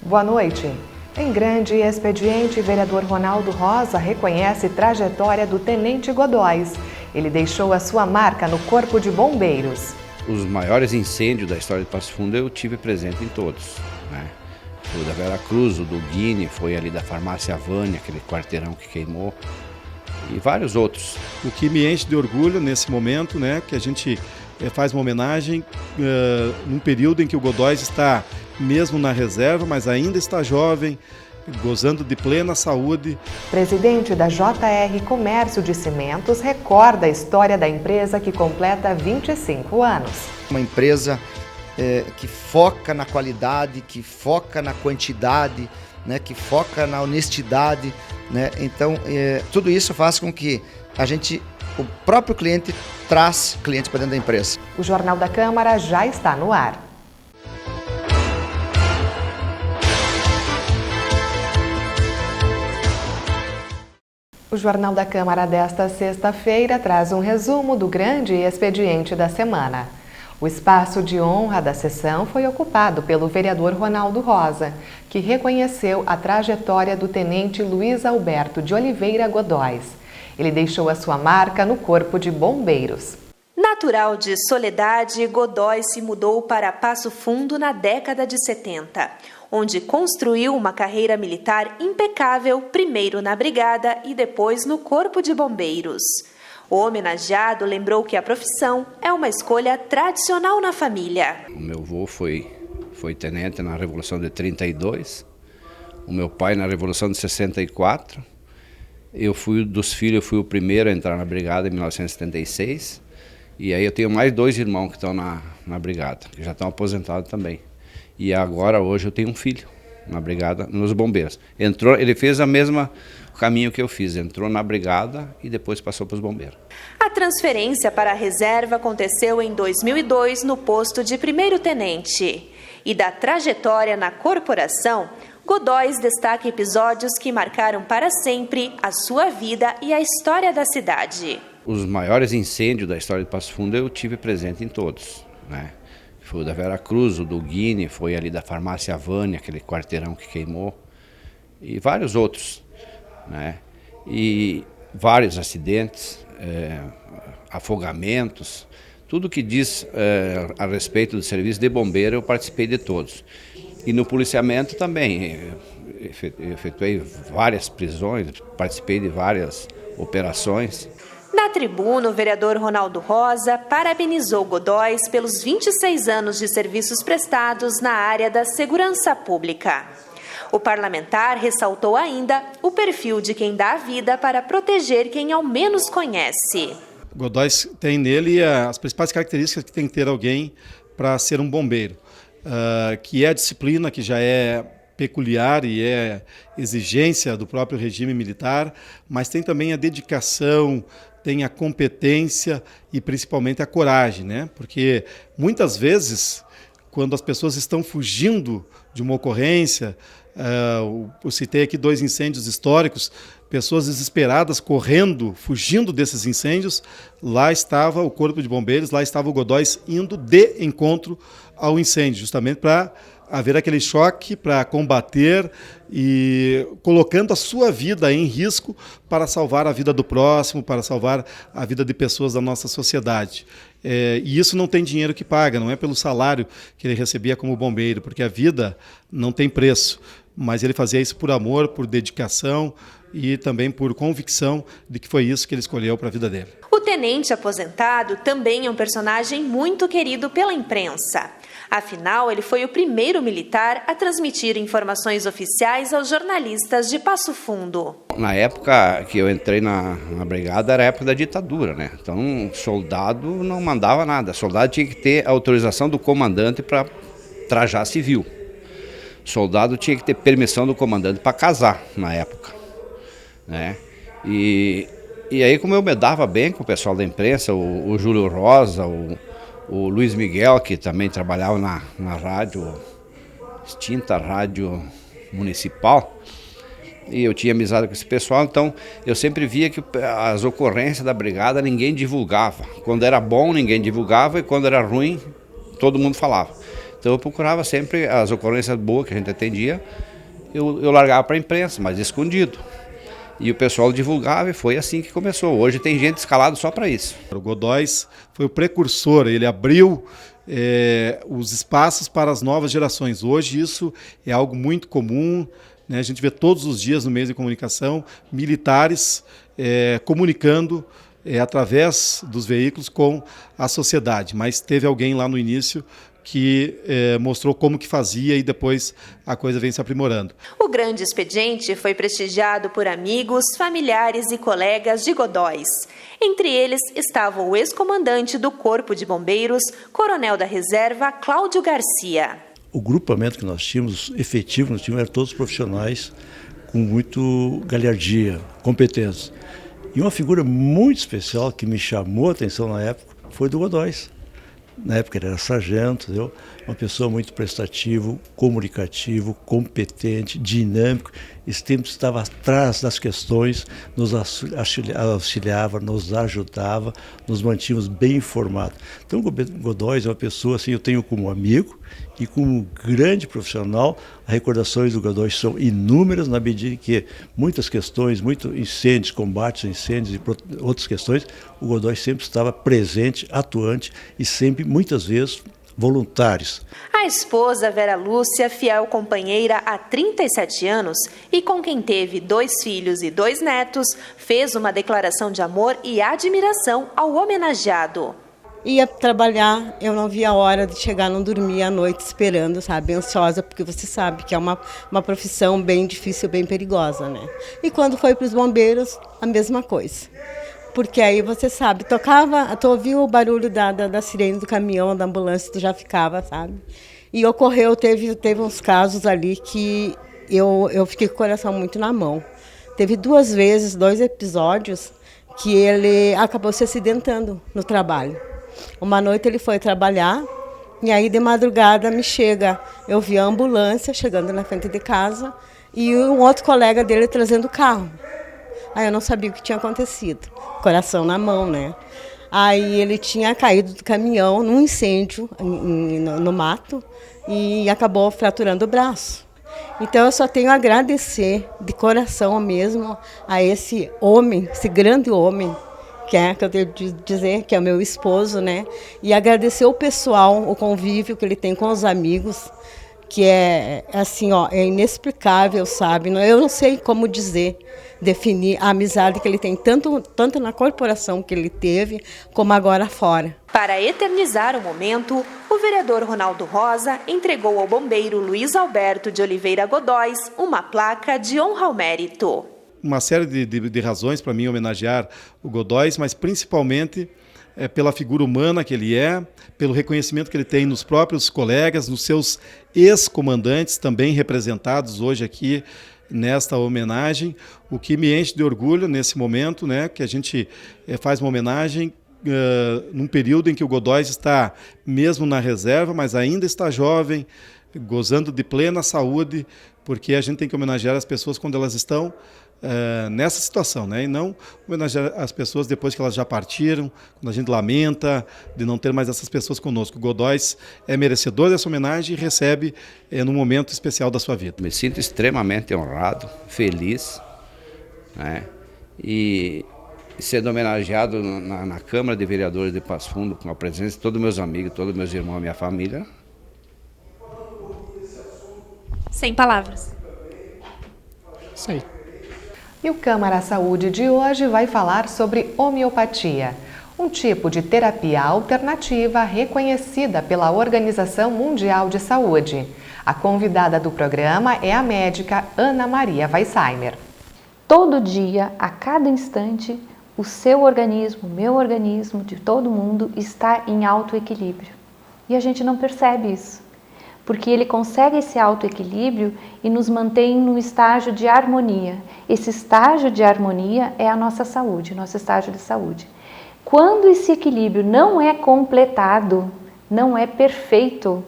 Boa noite. Em grande expediente, vereador Ronaldo Rosa reconhece trajetória do Tenente Godóis. Ele deixou a sua marca no Corpo de Bombeiros. Os maiores incêndios da história de Passo Fundo eu tive presente em todos, né? O da Vera Cruz, o do Guine, foi ali da farmácia Vânia, aquele quarteirão que queimou, e vários outros. O que me enche de orgulho nesse momento, né, que a gente faz uma homenagem num período em que o Godóis está mesmo na reserva, mas ainda está jovem, gozando de plena saúde. Presidente da JR Comércio de Cimentos recorda a história da empresa que completa 25 anos. Uma empresa que foca na qualidade, que foca na quantidade, né, que foca na honestidade, né? Então, tudo isso faz com que o próprio cliente traz clientes para dentro da empresa. O Jornal da Câmara já está no ar. O Jornal da Câmara desta sexta-feira traz um resumo do grande expediente da semana. O espaço de honra da sessão foi ocupado pelo vereador Ronaldo Rosa, que reconheceu a trajetória do tenente Luiz Alberto de Oliveira Godóis. Ele deixou a sua marca no Corpo de Bombeiros. Natural de Soledade, Godóis se mudou para Passo Fundo na década de 70, onde construiu uma carreira militar impecável, primeiro na Brigada e depois no Corpo de Bombeiros. O homenageado lembrou que a profissão é uma escolha tradicional na família. O meu avô foi tenente na Revolução de 32, o meu pai na Revolução de 64, eu fui o primeiro a entrar na Brigada em 1976, e aí eu tenho mais 2 irmãos que estão na Brigada, que já estão aposentados também. E agora, hoje, eu tenho um filho na Brigada, nos Bombeiros. Ele fez o mesmo caminho que eu fiz, entrou na Brigada e depois passou para os Bombeiros. A transferência para a reserva aconteceu em 2002 no posto de primeiro-tenente. E da trajetória na corporação, Godóis destaca episódios que marcaram para sempre a sua vida e a história da cidade. Os maiores incêndios da história de Passo Fundo eu tive presente em todos, né? Foi o da Vera Cruz, o do Guine, foi ali da farmácia Vânia, aquele quarteirão que queimou, e vários outros, né? E vários acidentes, afogamentos, tudo que diz a respeito do serviço de bombeiro eu participei de todos. E no policiamento também, efetuei várias prisões, participei de várias operações. Na tribuna, o vereador Ronaldo Rosa parabenizou Godóis pelos 26 anos de serviços prestados na área da segurança pública. O parlamentar ressaltou ainda o perfil de quem dá a vida para proteger quem ao menos conhece. Godóis tem nele as principais características que tem que ter alguém para ser um bombeiro, que é a disciplina, que já é peculiar e é exigência do próprio regime militar, mas tem também a dedicação, tem a competência e principalmente a coragem, né? Porque muitas vezes, quando as pessoas estão fugindo de uma ocorrência, eu citei aqui 2 incêndios históricos, pessoas desesperadas correndo, fugindo desses incêndios, lá estava o Corpo de Bombeiros, lá estava o Godóis indo de encontro ao incêndio, justamente para haver aquele choque, para combater e colocando a sua vida em risco para salvar a vida do próximo, para salvar a vida de pessoas da nossa sociedade. E isso não tem dinheiro que paga, não é pelo salário que ele recebia como bombeiro, porque a vida não tem preço, mas ele fazia isso por amor, por dedicação e também por convicção de que foi isso que ele escolheu para a vida dele. O tenente aposentado também é um personagem muito querido pela imprensa. Afinal, ele foi o primeiro militar a transmitir informações oficiais aos jornalistas de Passo Fundo. Na época que eu entrei na Brigada, era a época da ditadura, né? Então, soldado não mandava nada. Soldado tinha que ter autorização do comandante para trajar civil. Soldado tinha que ter permissão do comandante para casar, na época, né? E aí, como eu me dava bem com o pessoal da imprensa, o Júlio Rosa, o Luiz Miguel, que também trabalhava na rádio, extinta rádio municipal, e eu tinha amizade com esse pessoal, então eu sempre via que as ocorrências da Brigada ninguém divulgava. Quando era bom, ninguém divulgava, e quando era ruim, todo mundo falava. Então eu procurava sempre as ocorrências boas que a gente atendia, eu largava para a imprensa, mas escondido. E o pessoal divulgava e foi assim que começou. Hoje tem gente escalada só para isso. O Godóis foi o precursor, ele abriu os espaços para as novas gerações. Hoje isso é algo muito comum, né? A gente vê todos os dias no meio de comunicação militares comunicando através dos veículos com a sociedade. Mas teve alguém lá no início que mostrou como que fazia e depois a coisa vem se aprimorando. O grande expediente foi prestigiado por amigos, familiares e colegas de Godóis. Entre eles estava o ex-comandante do Corpo de Bombeiros, coronel da reserva, Cláudio Garcia. O grupamento que nós tínhamos, efetivo, nós tínhamos, eram todos profissionais com muito galhardia, competência. E uma figura muito especial que me chamou a atenção na época foi do Godóis. Na época ele era sargento, entendeu? Uma pessoa muito prestativa, comunicativo, competente, dinâmico, sempre estava atrás das questões, nos auxiliava, nos ajudava, nos mantínhamos bem informados. Então o Godóis é uma pessoa, assim, eu tenho como amigo e como grande profissional. As recordações do Godóis são inúmeras, na medida que muitas questões, muitos incêndios, combates a incêndios e outras questões, o Godóis sempre estava presente, atuante e sempre, muitas vezes, voluntários. A esposa Vera Lúcia, fiel companheira há 37 anos e com quem teve 2 filhos e 2 netos, fez uma declaração de amor e admiração ao homenageado. Ia trabalhar, eu não via a hora de chegar, não dormia à noite esperando, sabe, ansiosa, porque você sabe que é uma profissão bem difícil, bem perigosa, né? E quando foi para os bombeiros, a mesma coisa. Porque aí você sabe, tu ouvia o barulho da sirene do caminhão, da ambulância, tu já ficava, sabe? E ocorreu, teve uns casos ali que eu fiquei com o coração muito na mão. Teve 2 vezes, 2 episódios, que ele acabou se acidentando no trabalho. Uma noite ele foi trabalhar e aí de madrugada eu vi a ambulância chegando na frente de casa e um outro colega dele trazendo o carro. Aí eu não sabia o que tinha acontecido, coração na mão, né? Aí ele tinha caído do caminhão num incêndio no mato e acabou fraturando o braço. Então eu só tenho a agradecer de coração mesmo a esse homem, esse grande homem, que eu tenho de dizer que é o meu esposo, né? E agradecer o pessoal, o convívio que ele tem com os amigos, que é assim, ó, é inexplicável, sabe? Eu não sei como definir a amizade que ele tem, tanto na corporação que ele teve, como agora fora. Para eternizar o momento, o vereador Ronaldo Rosa entregou ao bombeiro Luiz Alberto de Oliveira Godóis uma placa de honra ao mérito. Uma série de razões para mim homenagear o Godóis, mas principalmente pela figura humana que ele é, pelo reconhecimento que ele tem nos próprios colegas, nos seus ex-comandantes, também representados hoje aqui nesta homenagem, o que me enche de orgulho nesse momento, né, que a gente faz uma homenagem num período em que o Godóis está mesmo na reserva, mas ainda está jovem, gozando de plena saúde, porque a gente tem que homenagear as pessoas quando elas estão nessa situação, né? E não homenagear as pessoas depois que elas já partiram, quando a gente lamenta de não ter mais essas pessoas conosco. O Godóis é merecedor dessa homenagem e recebe num momento especial da sua vida. Me sinto extremamente honrado, feliz, né? E sendo homenageado na Câmara de Vereadores de Passo Fundo, com a presença de todos os meus amigos, todos os meus irmãos e minha família. Sem palavras. Isso aí. E o Câmara Saúde de hoje vai falar sobre homeopatia, um tipo de terapia alternativa reconhecida pela Organização Mundial de Saúde. A convidada do programa é a médica Ana Maria Weissheimer. Todo dia, a cada instante, o seu organismo, o meu organismo, de todo mundo está em alto equilíbrio. E a gente não percebe isso, porque ele consegue esse alto equilíbrio e nos mantém num estágio de harmonia. Esse estágio de harmonia é a nossa saúde, nosso estágio de saúde. Quando esse equilíbrio não é completado, não é perfeito,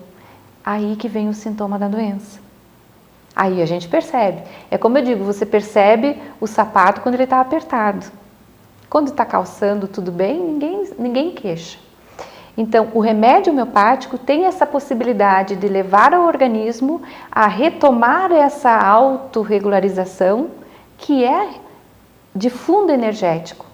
aí que vem o sintoma da doença. Aí a gente percebe. É como eu digo, você percebe o sapato quando ele está apertado. Quando está calçando tudo bem, ninguém queixa. Então, o remédio homeopático tem essa possibilidade de levar ao organismo a retomar essa autorregularização, que é de fundo energético.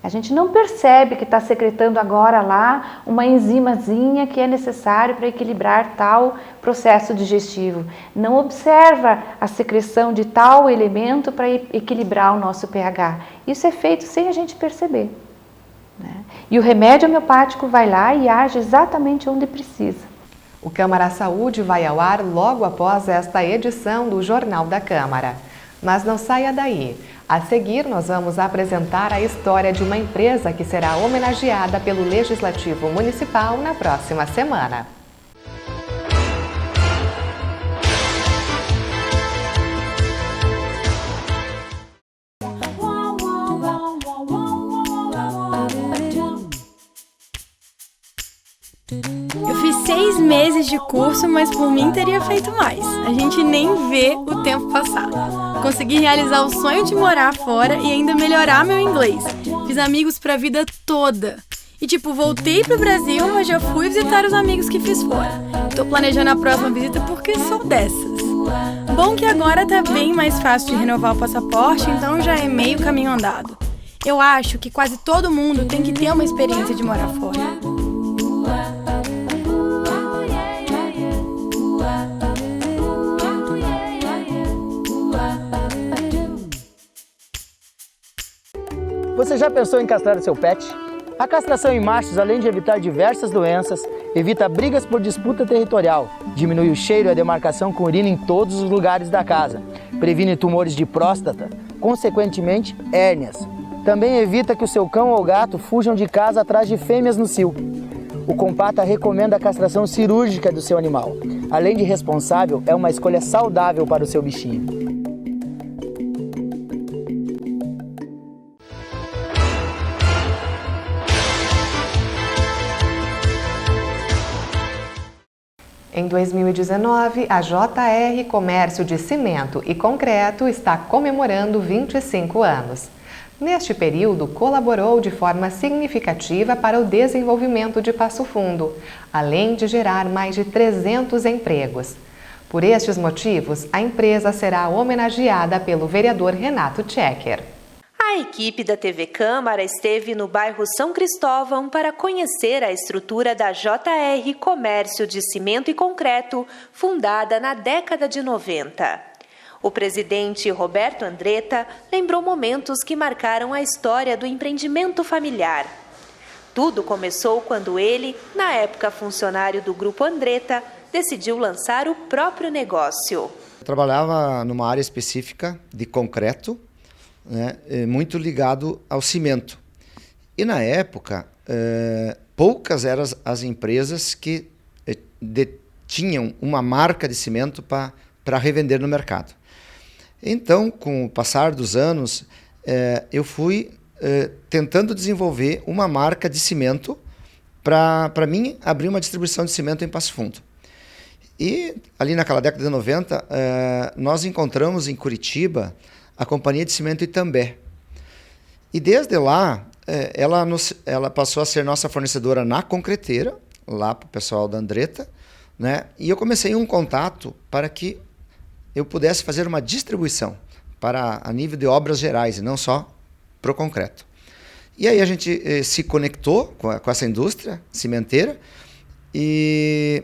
A gente não percebe que está secretando agora lá uma enzimazinha que é necessário para equilibrar tal processo digestivo. Não observa a secreção de tal elemento para equilibrar o nosso pH. Isso é feito sem a gente perceber, né? E o remédio homeopático vai lá e age exatamente onde precisa. O Câmara Saúde vai ao ar logo após esta edição do Jornal da Câmara. Mas não saia daí. A seguir, nós vamos apresentar a história de uma empresa que será homenageada pelo Legislativo Municipal na próxima semana. Eu fiz 6 meses de curso, mas por mim teria feito mais. A gente nem vê o tempo passar. Consegui realizar o sonho de morar fora e ainda melhorar meu inglês. Fiz amigos pra vida toda. E voltei pro Brasil, mas já fui visitar os amigos que fiz fora. Tô planejando a próxima visita porque sou dessas. Bom que agora tá bem mais fácil de renovar o passaporte, então já é meio caminho andado. Eu acho que quase todo mundo tem que ter uma experiência de morar fora. Você já pensou em castrar o seu pet? A castração em machos, além de evitar diversas doenças, evita brigas por disputa territorial, diminui o cheiro e a demarcação com urina em todos os lugares da casa, previne tumores de próstata, consequentemente, hérnias. Também evita que o seu cão ou gato fujam de casa atrás de fêmeas no cio. O Compata recomenda a castração cirúrgica do seu animal. Além de responsável, é uma escolha saudável para o seu bichinho. Em 2019, a JR Comércio de Cimento e Concreto está comemorando 25 anos. Neste período, colaborou de forma significativa para o desenvolvimento de Passo Fundo, além de gerar mais de 300 empregos. Por estes motivos, a empresa será homenageada pelo vereador Renato Tchecker. A equipe da TV Câmara esteve no bairro São Cristóvão para conhecer a estrutura da JR Comércio de Cimento e Concreto, fundada na década de 90. O presidente Roberto Andretta lembrou momentos que marcaram a história do empreendimento familiar. Tudo começou quando ele, na época funcionário do Grupo Andretta, decidiu lançar o próprio negócio. Eu trabalhava numa área específica de concreto, né, muito ligado ao cimento. E na época, poucas eram as empresas que tinham uma marca de cimento para revender no mercado. Então, com o passar dos anos, eu fui tentando desenvolver uma marca de cimento para mim abrir uma distribuição de cimento em Passo Fundo. E ali naquela década de 90, nós encontramos em Curitiba a Companhia de Cimento Itambé. E desde lá, ela passou a ser nossa fornecedora na concreteira, lá para o pessoal da Andretta, né? E eu comecei um contato para que eu pudesse fazer uma distribuição a nível de obras gerais, e não só para o concreto. E aí a gente se conectou com essa indústria cimenteira e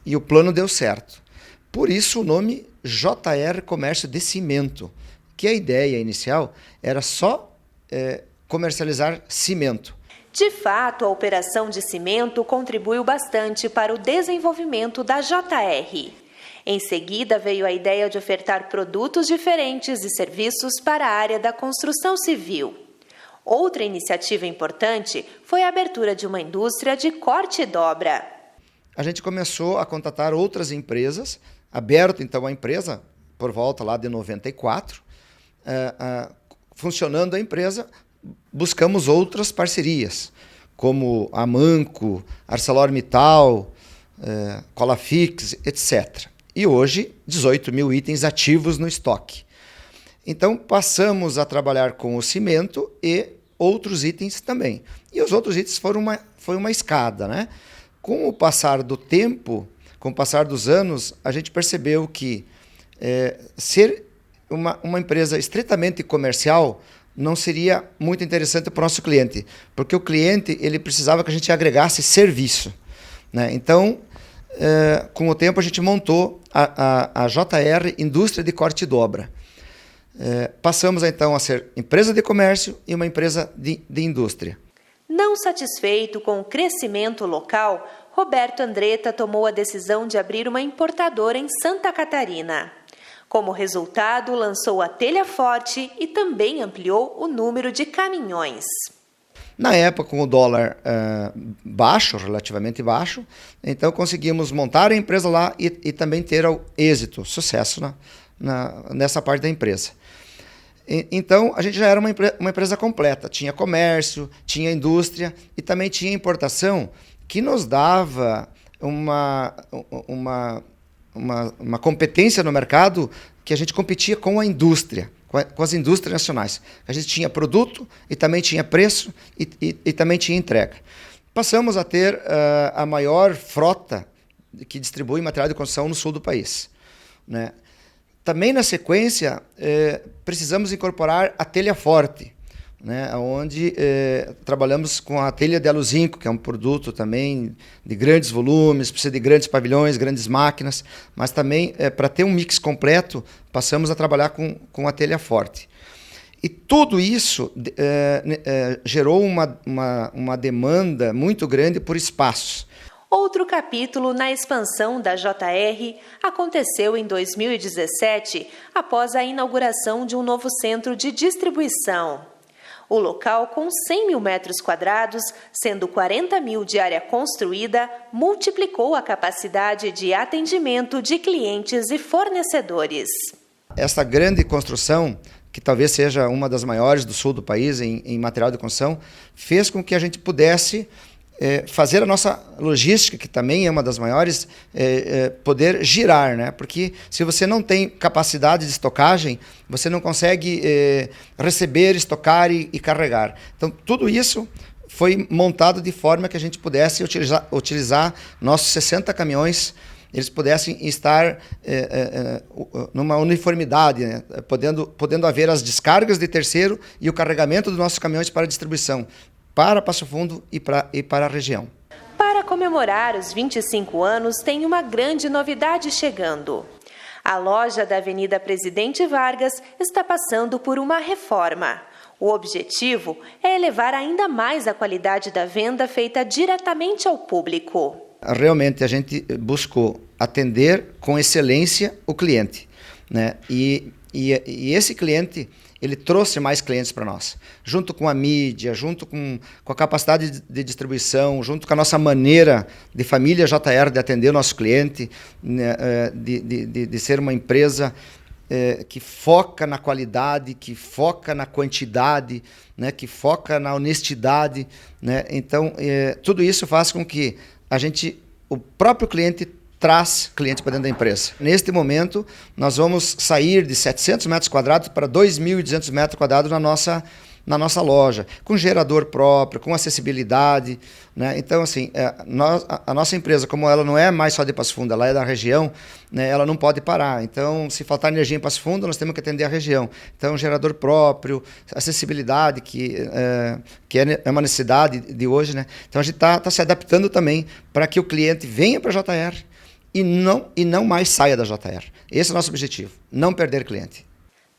o plano deu certo. Por isso o nome JR Comércio de Cimento, que a ideia inicial era só comercializar cimento. De fato, a operação de cimento contribuiu bastante para o desenvolvimento da JR. Em seguida, veio a ideia de ofertar produtos diferentes e serviços para a área da construção civil. Outra iniciativa importante foi a abertura de uma indústria de corte e dobra. A gente começou a contatar outras empresas, aberto então a empresa por volta lá de 94, funcionando a empresa, buscamos outras parcerias, como a Manco, ArcelorMittal, Colafix, etc. E hoje, 18 mil itens ativos no estoque. Então, passamos a trabalhar com o cimento e outros itens também. E os outros itens foi uma escada, né? Com o passar do tempo, com o passar dos anos, a gente percebeu que ser uma empresa estritamente comercial não seria muito interessante para o nosso cliente, porque o cliente ele precisava que a gente agregasse serviço, né? Então, com o tempo, a gente montou a JR Indústria de Corte e Dobra. Passamos, então, a ser empresa de comércio e uma empresa de indústria. Não satisfeito com o crescimento local, Roberto Andretta tomou a decisão de abrir uma importadora em Santa Catarina. Como resultado, lançou a Telha Forte e também ampliou o número de caminhões. Na época, com o dólar baixo, relativamente baixo, então conseguimos montar a empresa lá e também ter êxito, sucesso nessa parte da empresa. Então, a gente já era uma empresa completa. Tinha comércio, tinha indústria e também tinha importação, que nos dava uma competência no mercado que a gente competia com a indústria, com as indústrias nacionais. A gente tinha produto e também tinha preço e também tinha entrega. Passamos a ter a maior frota que distribui material de construção no sul do país, né? Também, na sequência, precisamos incorporar a Telha Forte, né, onde trabalhamos com a telha de aluzinco, que é um produto também de grandes volumes, precisa de grandes pavilhões, grandes máquinas, mas também, para ter um mix completo, passamos a trabalhar com a Telha Forte. E tudo isso gerou uma demanda muito grande por espaços. Outro capítulo na expansão da JR aconteceu em 2017, após a inauguração de um novo centro de distribuição. O local, com 100 mil metros quadrados, sendo 40 mil de área construída, multiplicou a capacidade de atendimento de clientes e fornecedores. Essa grande construção, que talvez seja uma das maiores do sul do país em material de construção, fez com que a gente pudesse fazer a nossa logística, que também é uma das maiores, poder girar, né? Porque se você não tem capacidade de estocagem, você não consegue receber, estocar e carregar. Então, tudo isso foi montado de forma que a gente pudesse utilizar nossos 60 caminhões, eles pudessem estar numa uniformidade, né? podendo haver as descargas de terceiro e o carregamento dos nossos caminhões para distribuição, para Passo Fundo e para a região. Para comemorar os 25 anos, tem uma grande novidade chegando. A loja da Avenida Presidente Vargas está passando por uma reforma. O objetivo é elevar ainda mais a qualidade da venda feita diretamente ao público. Realmente a gente buscou atender com excelência o cliente, né? E esse cliente, ele trouxe mais clientes para nós, junto com a mídia, junto com a capacidade de distribuição, junto com a nossa maneira de família JR de atender o nosso cliente, né, de ser uma empresa que foca na qualidade, que foca na quantidade, né, que foca na honestidade, né? Então, tudo isso faz com que o próprio cliente traz cliente para dentro da empresa. Neste momento, nós vamos sair de 700 metros quadrados para 2.200 metros quadrados na nossa loja, com gerador próprio, com acessibilidade, né? Então, assim, a nossa empresa, como ela não é mais só de Passo Fundo, ela é da região, né? Ela não pode parar. Então, se faltar energia em Passo Fundo, nós temos que atender a região. Então, gerador próprio, acessibilidade, que é uma necessidade de hoje, né? Então, a gente está se adaptando também para que o cliente venha para a JR e não mais saia da JR. Esse é o nosso objetivo, não perder cliente.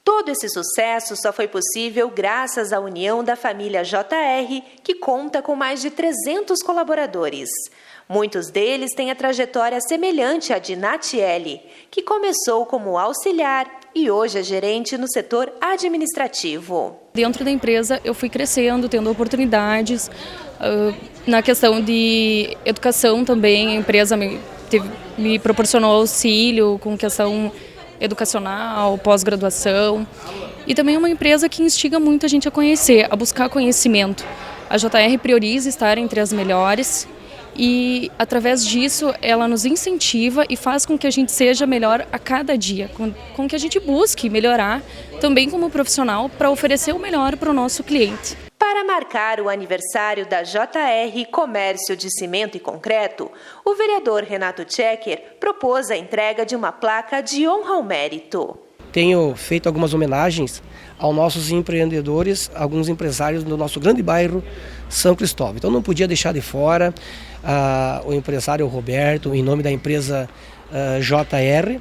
Todo esse sucesso só foi possível graças à união da família JR, que conta com mais de 300 colaboradores. Muitos deles têm a trajetória semelhante à de Natiele, que começou como auxiliar e hoje é gerente no setor administrativo. Dentro da empresa eu fui crescendo, tendo oportunidades. Na questão de educação também, a empresa me proporcionou auxílio com questão educacional, pós-graduação. E também é uma empresa que instiga muito a gente a conhecer, a buscar conhecimento. A JR prioriza estar entre as melhores e, através disso, ela nos incentiva e faz com que a gente seja melhor a cada dia, com que a gente busque melhorar também como profissional para oferecer o melhor para o nosso cliente. Para marcar o aniversário da JR Comércio de Cimento e Concreto, o vereador Renato Tchecker propôs a entrega de uma placa de honra ao mérito. Tenho feito algumas homenagens aos nossos empreendedores, alguns empresários do nosso grande bairro São Cristóvão. Então não podia deixar de fora o empresário Roberto, em nome da empresa JR,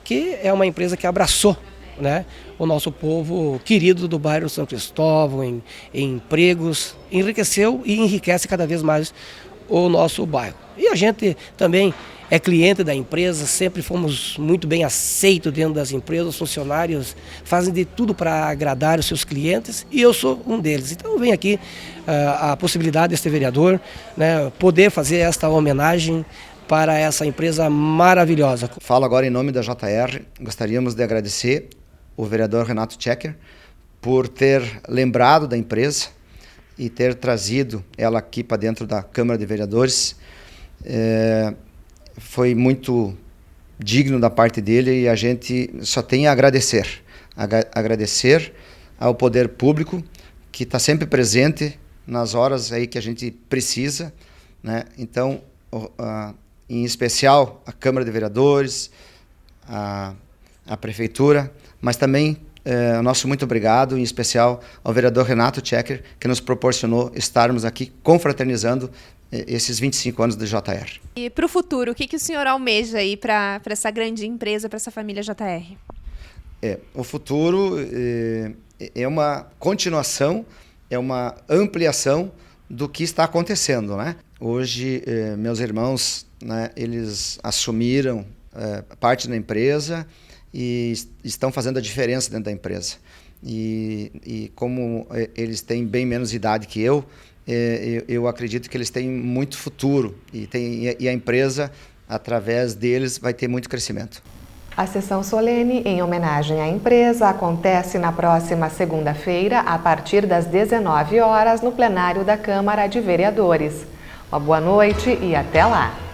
que é uma empresa que abraçou, né, o nosso povo querido do bairro São Cristóvão, em empregos, enriqueceu e enriquece cada vez mais o nosso bairro. E a gente também é cliente da empresa, sempre fomos muito bem aceitos dentro das empresas, os funcionários fazem de tudo para agradar os seus clientes e eu sou um deles. Então vem aqui a possibilidade deste vereador, né, poder fazer esta homenagem para essa empresa maravilhosa. Falo agora em nome da JR, gostaríamos de agradecer o vereador Renato Tchecker por ter lembrado da empresa e ter trazido ela aqui para dentro da Câmara de Vereadores. Foi muito digno da parte dele e a gente só tem a agradecer. Agradecer ao poder público que está sempre presente nas horas aí que a gente precisa, né? Então, em especial a Câmara de Vereadores, a Prefeitura, mas também o nosso muito obrigado, em especial ao vereador Renato Tchecker, que nos proporcionou estarmos aqui confraternizando esses 25 anos do JR. E para o futuro, o que o senhor almeja aí para essa grande empresa, para essa família JR? O futuro é uma continuação, é uma ampliação do que está acontecendo, né? Hoje, meus irmãos, né, eles assumiram parte da empresa e estão fazendo a diferença dentro da empresa. E como eles têm bem menos idade que eu acredito que eles têm muito futuro e a empresa, através deles, vai ter muito crescimento. A sessão solene em homenagem à empresa acontece na próxima segunda-feira, a partir das 19 horas, no plenário da Câmara de Vereadores. Uma boa noite e até lá!